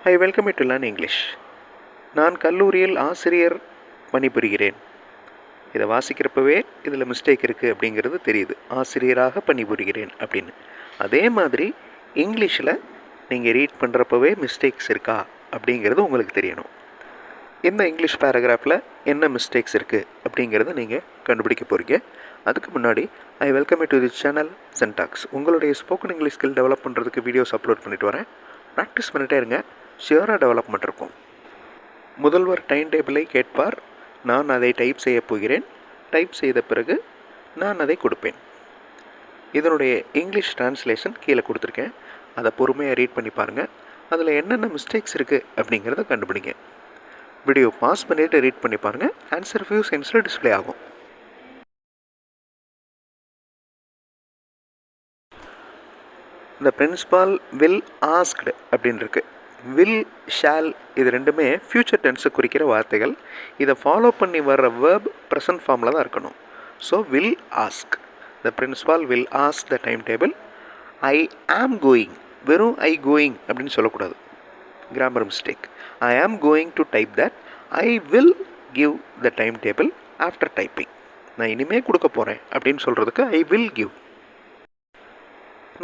I welcome to learn English. நான் கல்லூரியில் ஆசிரியர் பணிபுரிகிறேன். இதை வாசிக்கிறப்பவே இதில் மிஸ்டேக் இருக்குது அப்படிங்கிறது தெரியுது. ஆசிரியராக பணிபுரிகிறேன் அப்படின்னு. அதே மாதிரி இங்கிலீஷில் நீங்கள் ரீட் பண்ணுறப்பவே மிஸ்டேக்ஸ் இருக்கா அப்படிங்கிறது உங்களுக்கு தெரியணும். இந்த இங்கிலீஷ் பேராகிராஃபில் என்ன மிஸ்டேக்ஸ் இருக்குது அப்படிங்கிறத நீங்கள் கண்டுபிடிக்க போகிறீங்க. அதுக்கு முன்னாடி I welcome to the channel சென்டாக்ஸ். உங்களுடைய ஸ்போக்கன் இங்கிலீஷ் ஸ்கில் டெவலப் பண்ணுறதுக்கு வீடியோஸ் அப்லோட் பண்ணிட்டு வரேன். ப்ராக்டிஸ் பண்ணிகிட்டே இருங்க, ஷியராக டெவலப்மெண்ட் இருக்கும். முதல்வர் டைம் டேபிளை கேட்பார். நான் அதை டைப் செய்ய போகிறேன். டைப் செய்த பிறகு நான் அதை கொடுப்பேன். இதனுடைய இங்கிலீஷ் ட்ரான்ஸ்லேஷன் கீழே கொடுத்துருக்கேன். அதை பொறுமையாக ரீட் பண்ணி பாருங்கள். அதில் என்னென்ன மிஸ்டேக்ஸ் இருக்குது அப்படிங்கிறத கண்டுபிடிங்க. வீடியோ பாஸ் பண்ணிவிட்டு ரீட் பண்ணி பாருங்கள். ஆன்சர் ஃபியூ சென்ஸில் டிஸ்பிளே ஆகும். The principal will asked அப்படின்னு இருக்கு. வில், ஷால் இது ரெண்டுமே ஃப்யூச்சர் டென்ஸை குறிக்கிற வார்த்தைகள். இதை ஃபாலோ பண்ணி வர்ற வேர்ப் ப்ரெசன்ட் ஃபார்மில் தான் இருக்கணும். So will ask. The principal will ask the time table. I am going, வெறும் ஐ கோயிங் அப்படின்னு சொல்லக்கூடாது, grammar mistake. I am going to type that. I will give the time table after typing. நான் இனிமேல் கொடுக்க போகிறேன் அப்படின்னு சொல்கிறதுக்கு I will give.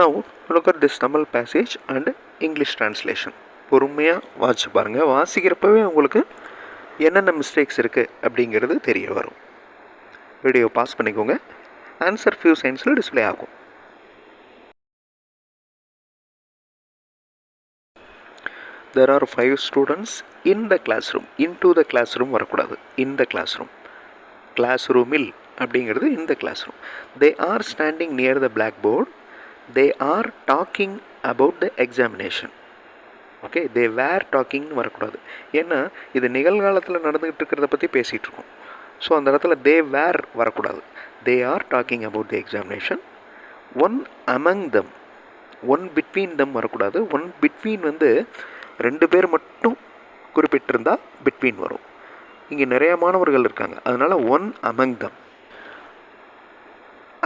Now look at this Tamil passage and English translation. பொறுமையாக வாசிச்சு பாருங்கள். வாசிக்கிறப்பவே உங்களுக்கு என்னென்ன மிஸ்டேக்ஸ் இருக்குது அப்படிங்கிறது தெரிய வரும். வீடியோ பாஸ் பண்ணிக்கோங்க. ஆன்சர் ஃபியூ சென்ஸில் டிஸ்பிளே ஆகும். There are 5 students in the classroom. Into the classroom வரக்கூடாது, in the classroom. classroomil அப்படிங்கிறது in the classroom. They are standing near the blackboard. They are talking about the examination. Okay, they were talking வரக்கூடாது. ஏன்னா இது நிகழ்காலத்தில் நடந்துகிட்டு இருக்கிறத பற்றி பேசிகிட்டு இருக்கோம். ஸோ அந்த இடத்துல they were வரக்கூடாது. They are talking about the examination. One among them, one between them வரக்கூடாது. One between வந்து 2 பேர் மட்டும் குறிப்பிட்டிருந்தால் between வரும். இங்கே நிறைய மாணவர்கள் இருக்காங்க, அதனால் one among them.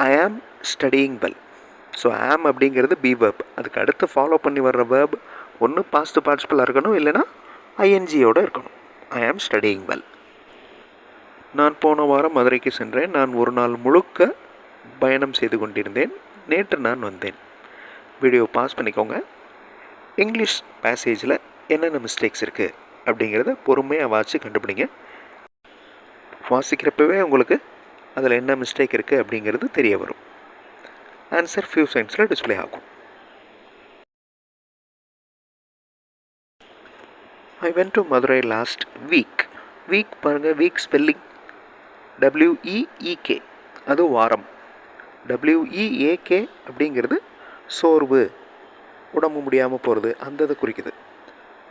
I am studying well. So ஆம் அப்படிங்கிறது பி வேர்ப். அதுக்கு அடுத்து ஃபாலோ பண்ணி வர்ற வேர்ப் ஒன்று பாஸ்ட் பார்ட்டிசிபிளாக இருக்கணும், இல்லைனா ஐஎன்ஜியோடு இருக்கணும். ஐ ஆம் ஸ்டடியிங் வெல். நான் போன வாரம் மதுரைக்கு சென்றேன். நான் ஒரு நாள் முழுக்க பயணம் செய்து கொண்டிருந்தேன். நேற்று நான் வந்தேன். வீடியோ பாஸ் பண்ணிக்கோங்க. இங்கிலீஷ் பேசேஜில் என்னென்ன மிஸ்டேக்ஸ் இருக்குது அப்படிங்கிறத பொறுமையாக வாசித்து கண்டுபிடிங்க. வாசிக்கிறப்பவே உங்களுக்கு அதில் என்ன மிஸ்டேக் இருக்குது அப்படிங்கிறது தெரிய வரும். ஆன்சர் ஃபியூ சென்ஸில் டிஸ்பிளே ஆகும். I went to Madurai last week. Week பாருங்கள், வீக் ஸ்பெல்லிங் WEEK, அது வாரம். WEAK அப்படிங்கிறது சோர்வு, உடம்பு முடியாமல் போகிறது, அந்த இதை குறிக்குது.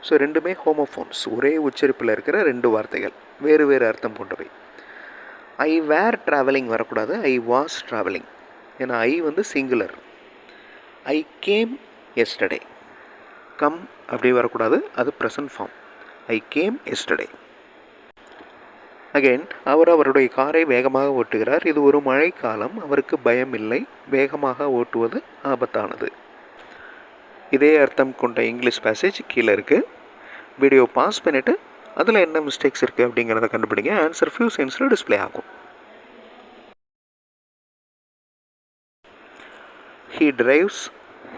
ஸோ ரெண்டுமே ஹோமோஃபோன்ஸ், ஒரே உச்சரிப்பில் இருக்கிற 2 வார்த்தைகள், வேறு வேறு அர்த்தம் கொண்டவை. ஐ வேர் ட்ராவலிங் வரக்கூடாது, ஐ வாஸ் ட்ராவலிங். ஏன்னா ஐ வந்து singular. I came yesterday. Come அப்படி வரக்கூடாது, அது present form. I came yesterday. Again, அவர் அவருடைய காரை வேகமாக ஓட்டுகிறார். இது ஒரு மழைக்காலம், அவருக்கு பயம் இல்லை. வேகமாக ஓட்டுவது ஆபத்தானது. இதே அர்த்தம் கொண்ட இங்கிலீஷ் பேசேஜ் கீழே இருக்குது. வீடியோ பாஸ் பண்ணிவிட்டு அதில் என்ன மிஸ்டேக்ஸ் இருக்குது அப்படிங்கிறத கண்டுபிடிங்க. ஆன்சர் ஃபியூ சென்ஸில் டிஸ்பிளே ஆகும். He drives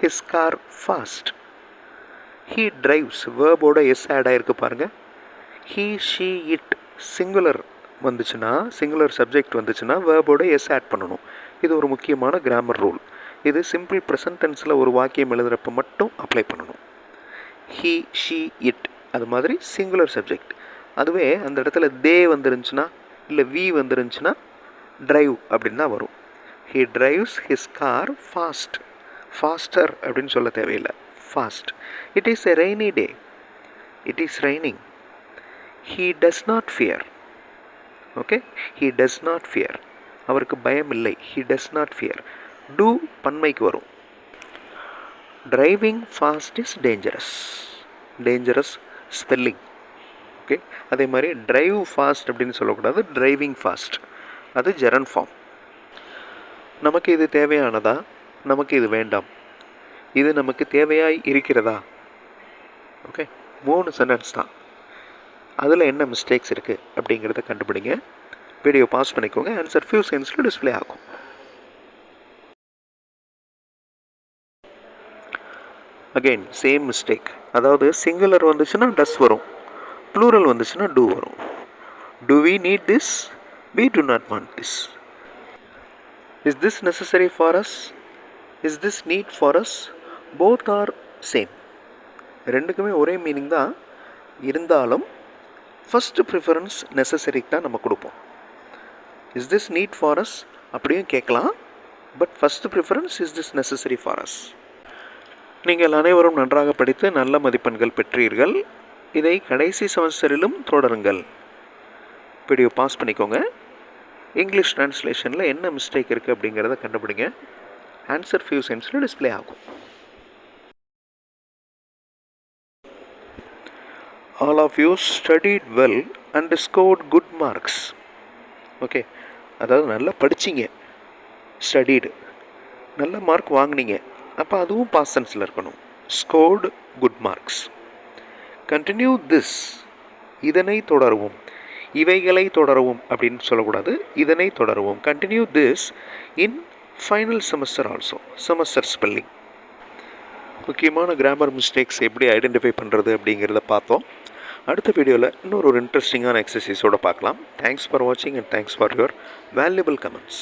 his car fast. He drives, வேர்போட எஸ் ஆட் ஆகிருக்கு பாருங்கள். he, she, it சிங்குலர் வந்துச்சுன்னா, சிங்குலர் சப்ஜெக்ட் வந்துச்சுன்னா வேர்போட எஸ் ஆட் பண்ணணும். இது ஒரு முக்கியமான கிராமர் ரூல். இது சிம்பிள் ப்ரெசன்ட் டென்ஸில் ஒரு வாக்கியம் எழுதுகிறப்ப மட்டும் அப்ளை பண்ணணும். he, she, it அது மாதிரி சிங்குலர் சப்ஜெக்ட். அதுவே அந்த இடத்துல தே வந்துருந்துச்சுன்னா, இல்லை வி வந்துருந்துச்சுன்னா ட்ரைவ் அப்படின்னு தான் வரும். He drives his car fast. Faster அப்படின்னு சொல்ல தேவையில்லை, fast. It is a rainy day. It is raining. He does not fear. Okay, he does not fear. அவருக்கு பயம் இல்லை. He does not fear. Do பன்மைக்கு வரும். Driving fast is dangerous. Dangerous spelling. Okay, அதே மாதிரி drive fast அப்படின்னு சொல்லக்கூடாது, driving fast. அது ஜெரன் form. நமக்கு இது தேவையானதா, நமக்கு இது வேண்டாம், இது நமக்கு தேவையாய் இருக்கிறதா. ஓகே, 3 சென்டென்ஸ் தான். அதில் என்ன மிஸ்டேக்ஸ் இருக்குது அப்படிங்கிறத கண்டுபிடிங்க. வீடியோ பாஸ் பண்ணிக்கோங்க. ஆன்சர் ஃபியூ செகண்ட்ஸில் டிஸ்பிளே ஆகும். Again same mistake. அதாவது சிங்குலர் வந்துச்சுன்னா டஸ் வரும், ப்ளூரல் வந்துச்சுன்னா டூ வரும். Do we need this? We do not want this. Is this necessary for us? Is this need for us? Both are same. ரெண்டுக்குமே ஒரே meaning தான். இருந்தாலும் ஃபஸ்ட்டு ப்ரிஃபரன்ஸ் நெசசரிக்கு தான் நம்ம கொடுப்போம். Is this need for as அப்படியும் கேட்கலாம். But first preference is this necessary for as. நீங்கள் அனைவரும் நன்றாக படித்து நல்ல மதிப்பெண்கள் பெற்றீர்கள். இதை கடைசி செமஸ்டரிலும் தொடருங்கள். வீடியோ பாஸ் பண்ணிக்கோங்க. இங்கிலீஷ் ட்ரான்ஸ்லேஷனில் என்ன மிஸ்டேக் இருக்குது அப்படிங்கிறத கண்டுபிடிங்க. ஆன்சர் ஃபியூ செகண்ட்ஸில் டிஸ்பிளே ஆகும். All of you studied well and scored good marks. Okay, அதாவது நல்லா படிச்சிங்க, ஸ்டடீடு, நல்ல மார்க் வாங்கினீங்க. அப்போ அதுவும் பாஸ்ட் டென்ஸில் இருக்கணும். Scored good marks. Continue this, இதனை தொடரவும். இவைகளை தொடரவும் அப்படின்னு சொல்லக்கூடாது, இதனை தொடரவும். Continue this in final semester also. Semester spelling. முக்கியமான கிராமர் மிஸ்டேக்ஸ் எப்படி ஐடென்டிஃபை பண்ணுறது அப்படிங்கிறத பார்த்தோம். அடுத்த வீடியோவில் இன்னொரு இன்ட்ரெஸ்டிங்கான எக்ஸசைஸோடு பார்க்கலாம். தேங்க்ஸ் ஃபார் வாட்சிங் and thanks for your valuable comments.